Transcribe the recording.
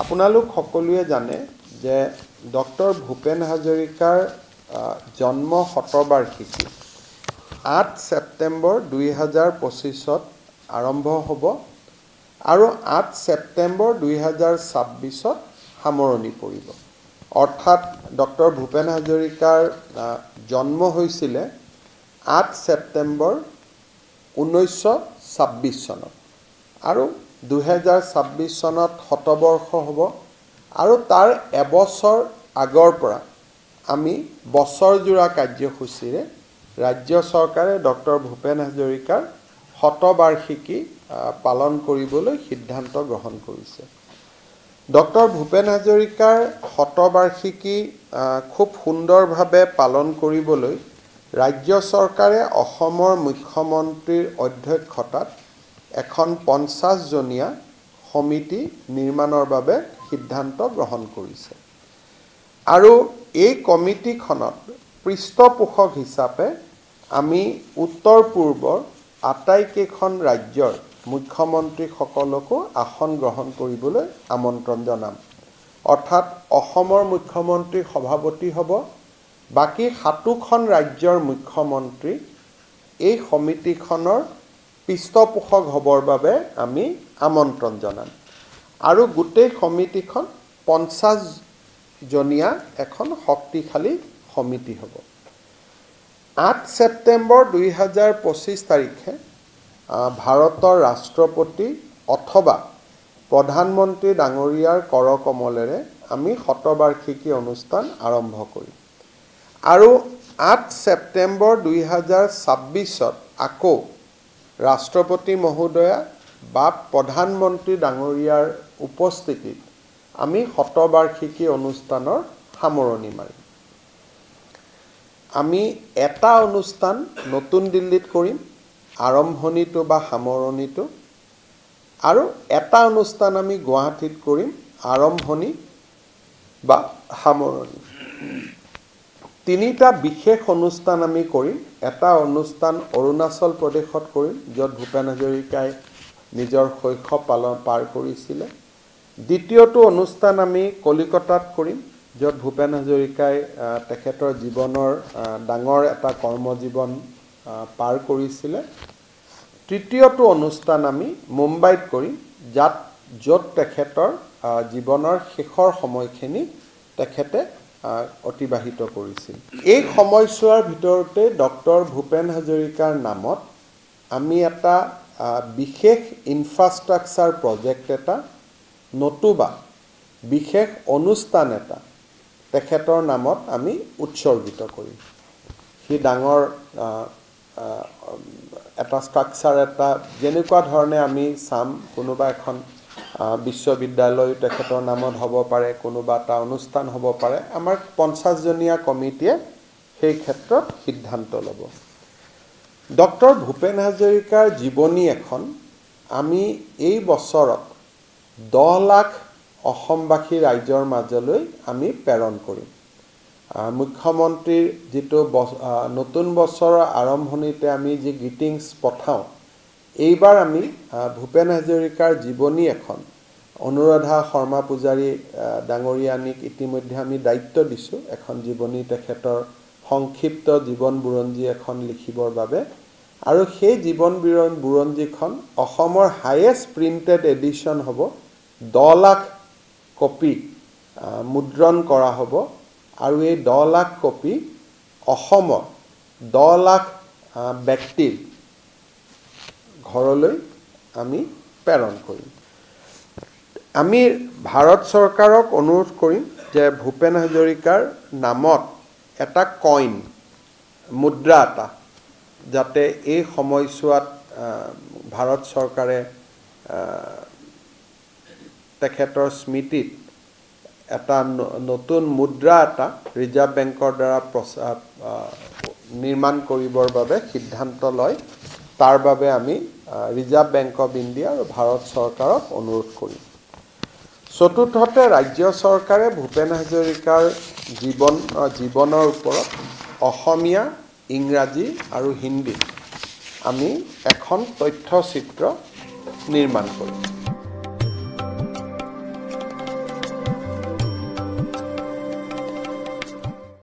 আপোনালোক সকলোৱে জানে যে ডক্টৰ ভূপেন হাজৰিকাৰ জন্ম শতবাৰ্ষিকী 8 ছেপ্টেম্বৰ 2025 আৰম্ভ হ'ব আৰু 8 ছেপ্টেম্বৰ 2026 সামৰণি পৰিব। অৰ্থাৎ ডক্টৰ ভূপেন হাজৰিকাৰ জন্ম হৈছিল 8 ছেপ্টেম্বৰ 1926 চনত আৰু 2026 চনত শতবৰ্ষ হ'ব আৰু তাৰ এবছৰ আগৰ পৰা আমি বছৰজোৰা কাৰ্যসূচীৰে ৰাজ্য চৰকাৰে ডক্টৰ ভূপেন হাজৰিকাৰ শতবাৰ্ষিকী পালন কৰিবলৈ সিদ্ধান্ত গ্ৰহণ কৰিছে। ডক্টৰ ভূপেন হাজৰিকাৰ শতবাৰ্ষিকী খুব সুন্দৰভাৱে পালন কৰিবলৈ ৰাজ্য চৰকাৰে অসমৰ মুখ্যমন্ত্ৰীৰ অধ্যক্ষতাত এখন 50জনীয়া সমিতি নিৰ্মাণৰ বাবে সিদ্ধান্ত গ্ৰহণ কৰিছে আৰু এই কমিটিখনত পৃষ্ঠপোষক হিচাপে আমি উত্তৰ পূৰ্বৰ আটাইকেইখন ৰাজ্যৰ মুখ্যমন্ত্ৰীসকলকো আসন গ্ৰহণ কৰিবলৈ আমন্ত্ৰণ জনাম। অৰ্থাৎ অসমৰ মুখ্যমন্ত্ৰী সভাপতি হ'ব, বাকী 7খন ৰাজ্যৰ মুখ্যমন্ত্ৰী এই সমিতিখনৰ পৃষ্ঠপোষক হ'বৰ বাবে আমি আমন্ত্ৰণ জনাম আৰু গোটেই সমিতিখন 50জনীয়া এখন শক্তিশালী সমিতি হ'ব। 8 ছেপ্টেম্বৰ 2025 তাৰিখে ভাৰতৰ ৰাষ্ট্ৰপতি অথবা প্ৰধানমন্ত্ৰী ডাঙৰীয়াৰ কৰকমলেৰে আমি শতবাৰ্ষিকী অনুষ্ঠান আৰম্ভ কৰিম আৰু 8 ছেপ্টেম্বৰ 2026 আকৌ ৰাষ্ট্ৰপতি মহোদয়া বা প্ৰধানমন্ত্ৰী ডাঙৰীয়াৰ উপস্থিতিত আমি শতবাৰ্ষিকী অনুষ্ঠানৰ সামৰণি মাৰিম। আমি এটা অনুষ্ঠান নতুন দিল্লীত কৰিম, আৰম্ভণিটো বা সামৰণিটো, আৰু এটা অনুষ্ঠান আমি গুৱাহাটীত কৰিম, আৰম্ভণি বা সামৰণি। 3টা বিশেষ অনুষ্ঠান আমি কৰিম। এটা অনুষ্ঠান অৰুণাচল প্ৰদেশত কৰিম, য'ত ভূপেন হাজৰিকাই নিজৰ শৈশৱ পাৰ কৰিছিলে। দ্বিতীয়টো অনুষ্ঠান আমি কলিকতাত কৰিম, য'ত ভূপেন হাজৰিকাই তেখেতৰ জীৱনৰ ডাঙৰ এটা কৰ্মজীৱন পাৰ কৰিছিলে। তৃতীয়টো অনুষ্ঠান আমি মুম্বাইত কৰিম, য'ত তেখেতৰ জীৱনৰ শেষৰ সময়খিনি তেখেতে অতিবাহিত কৰিছিল। এই সময়ছোৱাৰ ভিতৰতে ডক্টৰ ভূপেন হাজৰিকাৰ নামত আমি এটা বিশেষ ইনফ্ৰাষ্ট্ৰাকচাৰ প্ৰজেক্ট এটা নতুবা বিশেষ অনুষ্ঠান এটা তেখেতৰ নামত আমি উৎসৰ্গিত কৰিম। সি ডাঙৰ এটা ষ্ট্ৰাকচাৰ এটা যেনেকুৱা ধৰণে আমি চাম, কোনোবা এখন বিশ্ববিদ্যালয় তেখেতৰ নামত হ'ব পাৰে, কোনোবা এটা অনুষ্ঠান হ'ব পাৰে। আমাৰ 50জনীয়া কমিটিয়ে সেই ক্ষেত্ৰত সিদ্ধান্ত ল'ব। ডক্টৰ ভূপেন হাজৰিকাৰ জীৱনী এখন আমি এই বছৰত 10 লাখ অসমবাসী ৰাইজৰ মাজলৈ আমি প্ৰেৰণ কৰিম। মুখ্যমন্ত্ৰীৰ যিটো নতুন বছৰৰ আৰম্ভণিতে আমি যি গ্ৰিটিংছ পঠাওঁ, এইবাৰ আমি ভূপেন হাজৰিকাৰ জীৱনী এখন অনুৰাধা শৰ্মা পূজাৰী ডাঙৰীয়ানীক ইতিমধ্যে আমি দায়িত্ব দিছোঁ এখন জীৱনী, তেখেতৰ সংক্ষিপ্ত জীৱন বুৰঞ্জী এখন লিখিবৰ বাবে, আৰু সেই জীৱন বুৰঞ্জীখন অসমৰ হায়েষ্ট প্ৰিণ্টেড এডিশ্যন হ'ব। 10 লাখ কপি মুদ্ৰণ কৰা হ'ব আৰু এই 10 লাখ কপি অসমৰ 10 লাখ ব্যক্তিৰ ঘৰলৈ আমি প্ৰেৰণ কৰিম। আমি ভাৰত চৰকাৰক অনুৰোধ কৰিম যে ভূপেন হাজৰিকাৰ নামত এটা কইন, মুদ্ৰা এটা, যাতে এই সময়ছোৱাত ভাৰত চৰকাৰে তেখেতৰ স্মৃতিত এটা নতুন মুদ্ৰা এটা ৰিজাৰ্ভ বেংকৰ দ্বাৰা নিৰ্মাণ কৰিবৰ বাবে সিদ্ধান্ত লয়। তাৰ বাবে আমি ৰিজাৰ্ভ বেংক অফ ইণ্ডিয়া আৰু ভাৰত চৰকাৰক অনুৰোধ কৰিম। চতুৰ্থতে, ৰাজ্য চৰকাৰে ভূপেন হাজৰিকাৰ জীৱনৰ ওপৰত অসমীয়া, ইংৰাজী আৰু হিন্দীত আমি এখন তথ্যচিত্ৰ নিৰ্মাণ কৰিম।